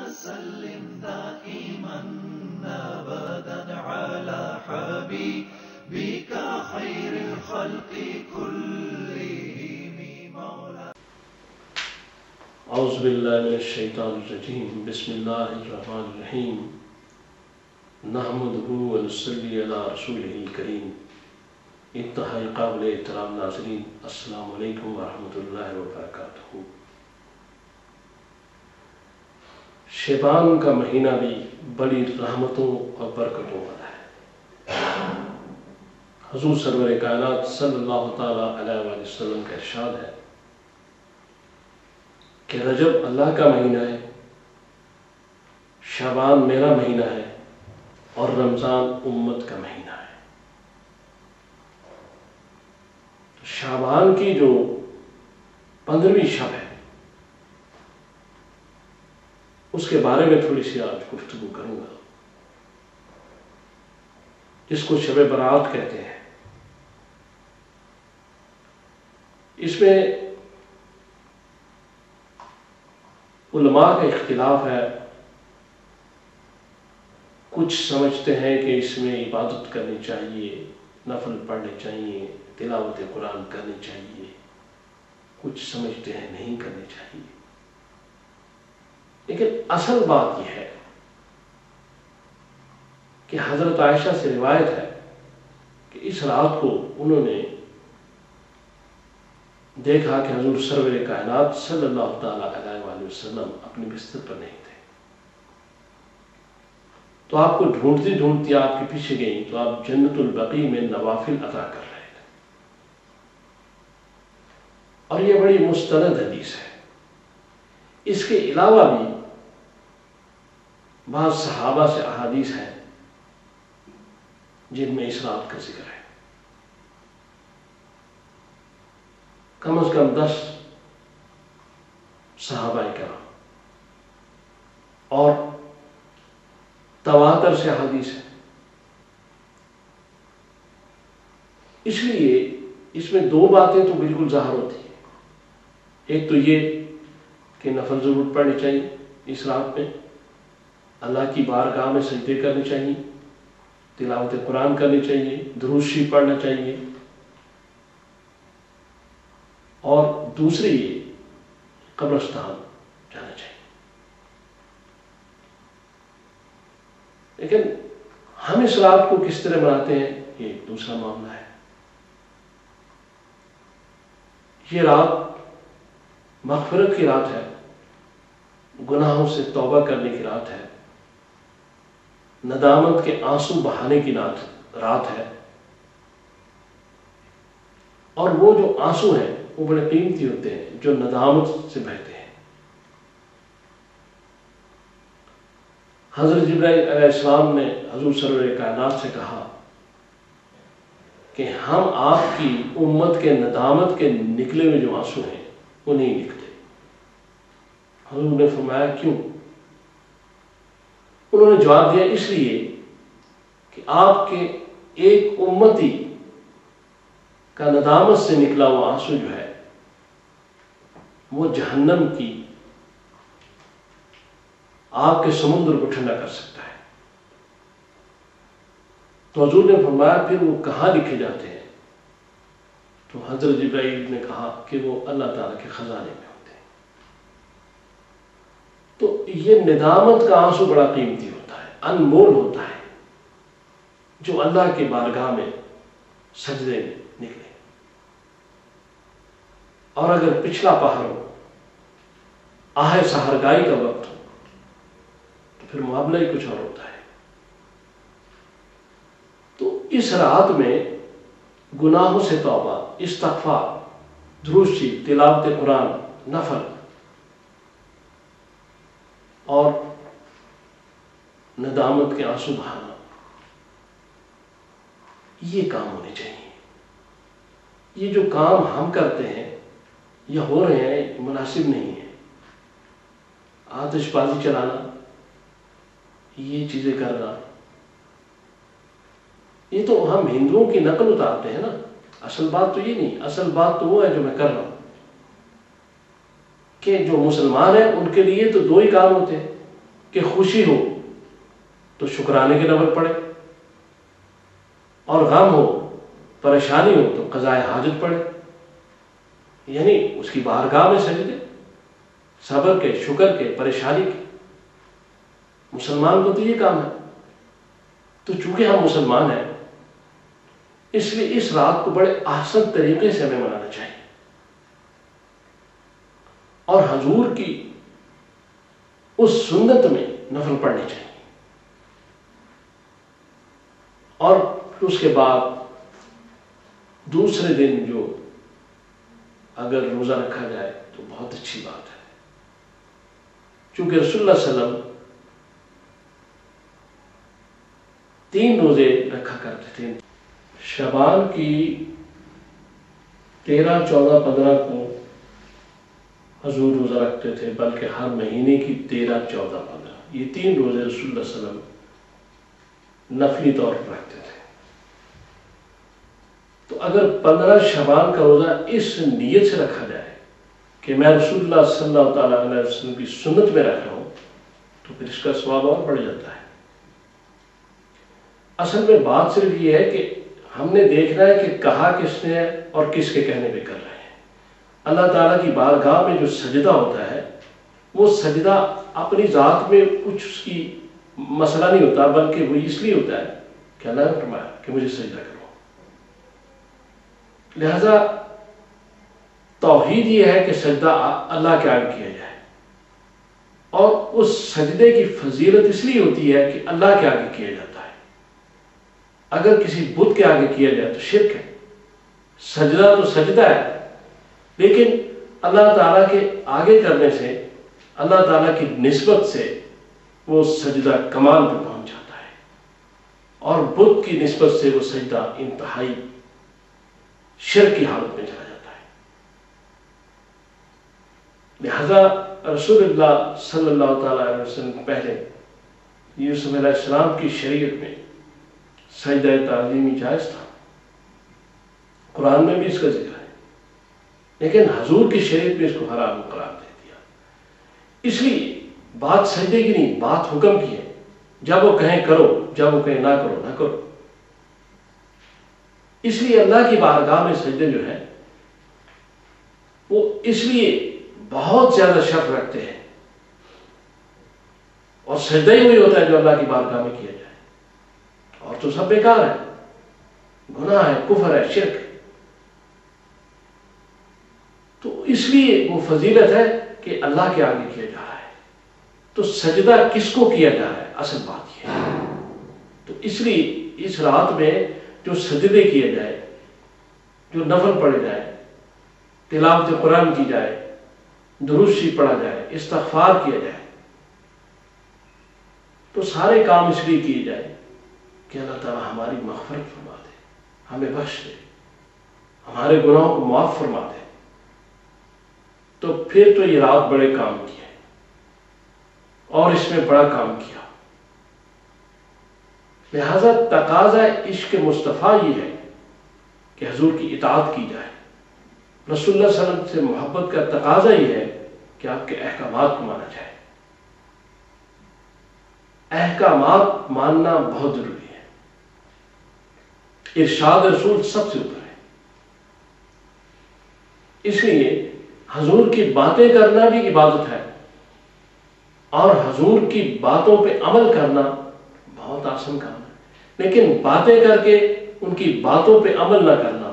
وسلم دائما أبدا على حبيبك خير الخلق كلهم مولانا. اعوذ باللہ من الشیطان الرجیم. بسم اللہ الرحمن الرحیم. نحمدہ ونصلی علی رسولہ الکریم. انتہائی قابل احترام ناظرین، السلام علیکم ورحمۃ اللہ وبرکاتہ. شعبان کا مہینہ بھی بڑی رحمتوں اور برکتوں والا ہے. حضور سرور کائنات صلی اللہ تعالیٰ علیہ وآلہ وسلم کا ارشاد ہے کہ رجب اللہ کا مہینہ ہے، شعبان میرا مہینہ ہے اور رمضان امت کا مہینہ ہے. تو شعبان کی جو 15ویں شب ہے اس کے بارے میں تھوڑی سی آج گفتگو کروں گا، جس کو شب برات کہتے ہیں. اس میں علماء کا اختلاف ہے. کچھ سمجھتے ہیں کہ اس میں عبادت کرنی چاہیے، نفل پڑھنے چاہیے، تلاوت قرآن کرنی چاہیے. کچھ سمجھتے ہیں نہیں کرنی چاہیے. لیکن اصل بات یہ ہے کہ حضرت عائشہ سے روایت ہے کہ اس رات کو انہوں نے دیکھا کہ حضور سرور کائنات صلی اللہ تعالیٰ علیہ وآلہ وسلم اپنے بستر پر نہیں تھے. تو آپ کو ڈھونڈتی ڈھونڈتی آپ کے پیچھے گئیں تو آپ جنت البقیع میں نوافل ادا کر رہے تھے. اور یہ بڑی مستند حدیث ہے. اس کے علاوہ بھی بعض صحابہ سے احادیث ہیں جن میں اس رات کا ذکر ہے. کم از کم 10 صحابہ کرام اور تواتر سے حدیث ہے. اس لیے اس میں 2 باتیں تو بالکل ظاہر ہوتی ہیں. ایک تو یہ کہ نفل ضرور پڑھنی چاہیے اس رات میں، اللہ کی بارگاہ میں سجدے کرنے چاہیے، تلاوت قرآن کرنی چاہیے، درود شریف پڑھنا چاہیے. اور دوسری یہ قبرستان جانا چاہیے. لیکن ہم اس رات کو کس طرح مناتے ہیں یہ دوسرا معاملہ ہے. یہ رات مغفرت کی رات ہے، گناہوں سے توبہ کرنے کی رات ہے، ندامت کے آنسو بہانے کی رات ہے. اور وہ جو آنسو ہیں وہ بڑے قیمتی ہوتے ہیں جو ندامت سے بہتے ہیں. حضرت جبرائیل علیہ السلام نے حضور سرور کائنات سے کہا کہ ہم آپ کی امت کے ندامت کے نکلے ہوئے جو آنسو ہیں وہ نہیں لکھتے. حضور نے فرمایا کیوں؟ انہوں نے جواب دیا اس لیے کہ آپ کے ایک امتی کا ندامت سے نکلا ہوا آنسو جو ہے وہ جہنم کی آگ کے سمندر کو ٹھنڈا کر سکتا ہے. تو حضور نے فرمایا پھر وہ کہاں لکھے جاتے ہیں؟ تو حضرت جبرائیل نے کہا کہ وہ اللہ تعالیٰ کے خزانے میں ہوتے ہیں. تو یہ ندامت کا آنسو بڑا قیمتی ہوتا ہے، انمول ہوتا ہے، جو اللہ کے بارگاہ میں سجدے میں نکلے. اور اگر پچھلا پہر ہو، آہ سحرگائی کا وقت ہو، تو پھر معاملہ ہی کچھ اور ہوتا ہے. تو اس رات میں گناہوں سے توبہ، استغفار، درود شریف، تلاوت قرآن، نفل اور ندامت کے آنسو بہانا، یہ کام ہونے چاہیے. یہ جو کام ہم کرتے ہیں یا ہو رہے ہیں مناسب نہیں ہے. آتش بازی چلانا، یہ چیزیں کرنا، یہ تو ہم ہندوؤں کی نقل اتارتے ہیں نا. اصل بات تو یہ نہیں، اصل بات تو وہ ہے جو میں کر رہا ہوں کہ جو مسلمان ہیں ان کے لیے تو 2 ہی کام ہوتے ہیں، کہ خوشی ہو تو شکرانے کے نفل پڑھے، اور غم ہو، پریشانی ہو تو قضائے حاجت پڑھے، یعنی اس کی بارگاہ میں سجدے، صبر کے، شکر کے، پریشانی کے۔ مسلمان کو تو یہ کام ہے۔ تو چونکہ ہم مسلمان ہیں اس لیے اس رات کو بڑے احسن طریقے سے ہمیں منانا چاہیے، اور حضور کی اس سنت میں نفل پڑھنے چاہیے، اور اس کے بعد دوسرے دن جو اگر روزہ رکھا جائے تو بہت اچھی بات ہے، چونکہ رسول اللہ صلی اللہ علیہ وسلم 3 روزے رکھا کرتے تھے۔ شعبان کی 13، 14، 15 کو حضور روزہ رکھتے تھے، بلکہ ہر مہینے کی 13، 14، 15 یہ 3 روزے رسول اللہ صلی اللہ علیہ وسلم نفلی طور پر رکھتے تھے۔ تو اگر 15 شعبان کا روزہ اس نیت سے رکھا جائے کہ میں رسول اللہ صلی اللہ تعالیٰ علیہ وسلم کی سنت میں رکھ رہا ہوں، تو پھر اس کا ثواب اور بڑھ جاتا ہے۔ اصل میں بات صرف یہ ہے کہ ہم نے دیکھنا ہے کہ کہا کس نے ہے اور کس کے کہنے پہ کر رہے ہیں۔ اللہ تعالیٰ کی بارگاہ میں جو سجدہ ہوتا ہے وہ سجدہ اپنی ذات میں کچھ اس کی مسئلہ نہیں ہوتا، بلکہ وہ اس لیے ہوتا ہے کہ اللہ نے فرمایا کہ مجھے سجدہ کرو۔ لہذا توحید یہ ہے کہ سجدہ اللہ کے آگے کیا جائے، اور اس سجدے کی فضیلت اس لیے ہوتی ہے کہ اللہ کے آگے کیا جاتا ہے۔ اگر کسی بت کے آگے کیا جائے تو شرک ہے۔ سجدہ تو سجدہ ہے، لیکن اللہ تعالیٰ کے آگے کرنے سے، اللہ تعالیٰ کی نسبت سے وہ سجدہ کمال پہ پہنچ جاتا ہے، اور بت کی نسبت سے وہ سجدہ انتہائی شرک کی حالت میں چلا جاتا ہے۔ لہذا رسول اللہ صلی اللہ تعالیٰ علیہ وسلم پہلے یوسف علیہ السلام کی شریعت میں سجدہ تعظیمی جائز تھا، قرآن میں بھی اس کا ذکر ہے، لیکن حضور کی شریعت میں اس کو حرام قرار دے دیا۔ اس لیے بات سجدے کی نہیں، بات حکم کی ہے۔ جب وہ کہیں کرو، جب وہ کہیں نہ کرو نہ کرو۔ اس لیے اللہ کی بارگاہ میں سجدے جو ہے وہ اس لیے بہت زیادہ شرط رکھتے ہیں، اور سجدہ ہی وہی ہوتا ہے جو اللہ کی بارگاہ میں کیا جائے، اور تو سب بیکار ہے، گناہ ہے، کفر ہے، شرک ہے۔ تو اس لیے وہ فضیلت ہے کہ اللہ کے آگے کیا جا رہا ہے۔ تو سجدہ کس کو کیا جا رہا ہے، اصل بات یہ ہے۔ تو اس لیے اس رات میں جو سجدے کیے جائے، جو نفل پڑھے جائے، تلاوت قرآن کی جائے، درود شریف پڑھا جائے، استغفار کیا جائے، تو سارے کام اس لیے کیے جائے کہ اللہ تعالیٰ ہماری مغفرت فرما دے، ہمیں بخش دے، ہمارے گناہوں کو معاف فرما دے۔ تو پھر تو یہ رات بڑے کام کیے، اور اس میں بڑا کام کیا۔ لہذا تقاضا عشق مصطفیٰ یہ ہے کہ حضور کی اطاعت کی جائے۔ رسول اللہ صلی اللہ علیہ وسلم سے محبت کا تقاضا یہ ہے کہ آپ کے احکامات کو مانا جائے۔ احکامات ماننا بہت ضروری ہے۔ ارشاد رسول سب سے اوپر ہے۔ اس لیے حضور کی باتیں کرنا بھی عبادت ہے، اور حضور کی باتوں پہ عمل کرنا بہت آسان کام ہے، لیکن باتیں کر کے ان کی باتوں پہ عمل نہ کرنا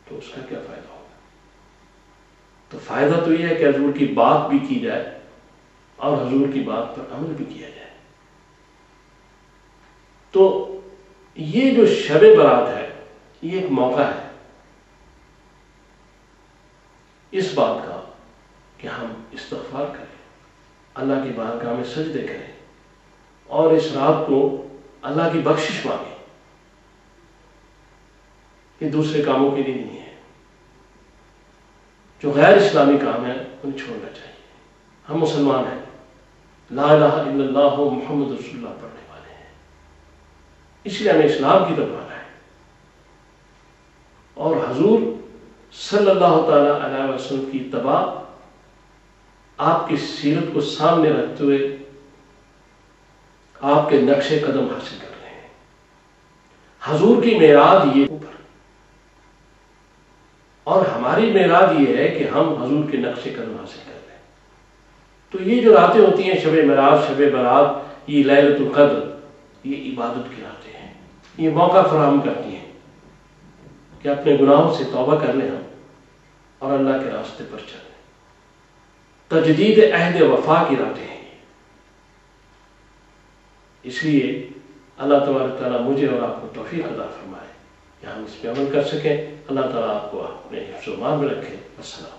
تو اس کا کیا فائدہ ہوگا؟ تو فائدہ تو یہ ہے کہ حضور کی بات بھی کی جائے اور حضور کی بات پر عمل بھی کیا جائے۔ تو یہ جو شب برات ہے یہ ایک موقع ہے اس بات کا کہ ہم استغفار کریں، اللہ کی بارگاہ میں سجدے کریں، اور اس رات کو اللہ کی بخشش مانگیں۔ یہ دوسرے کاموں کے لیے نہیں ہے، جو غیر اسلامی کام ہے انہیں چھوڑنا چاہیے۔ ہم مسلمان ہیں، لا الہ الا اللہ محمد رسول اللہ پڑھنے والے ہیں، اس لیے ہمیں اسلام کی طرف آنا ہے، اور حضور صلی اللہ تعالیٰ علیہ وسلم کی اتباع، آپ کی سیرت کو سامنے رکھتے ہوئے آپ کے نقش قدم حاصل کر رہے ہیں. حضور کی معراج یہ اوپر، اور ہماری معراج یہ ہے کہ ہم حضور کے نقش قدم حاصل کر لیں. تو یہ جو راتیں ہوتی ہیں، شب معراج، شب برات، یہ لیلۃ القدر، یہ عبادت کی راتیں ہیں. یہ موقع فراہم کرتی ہیں کہ اپنے گناہوں سے توبہ کر لیں ہم اور اللہ کے راستے پر چلیں. تجدید عہد وفا کی راتیں ہیں. اس لیے اللہ تبارک تعالیٰ مجھے اور آپ کو توفیق عطا فرمائے کہ ہم اس پہ عمل کر سکیں. اللہ تعالیٰ آپ کو اپنے حفظ و امان میں رکھے. السلام.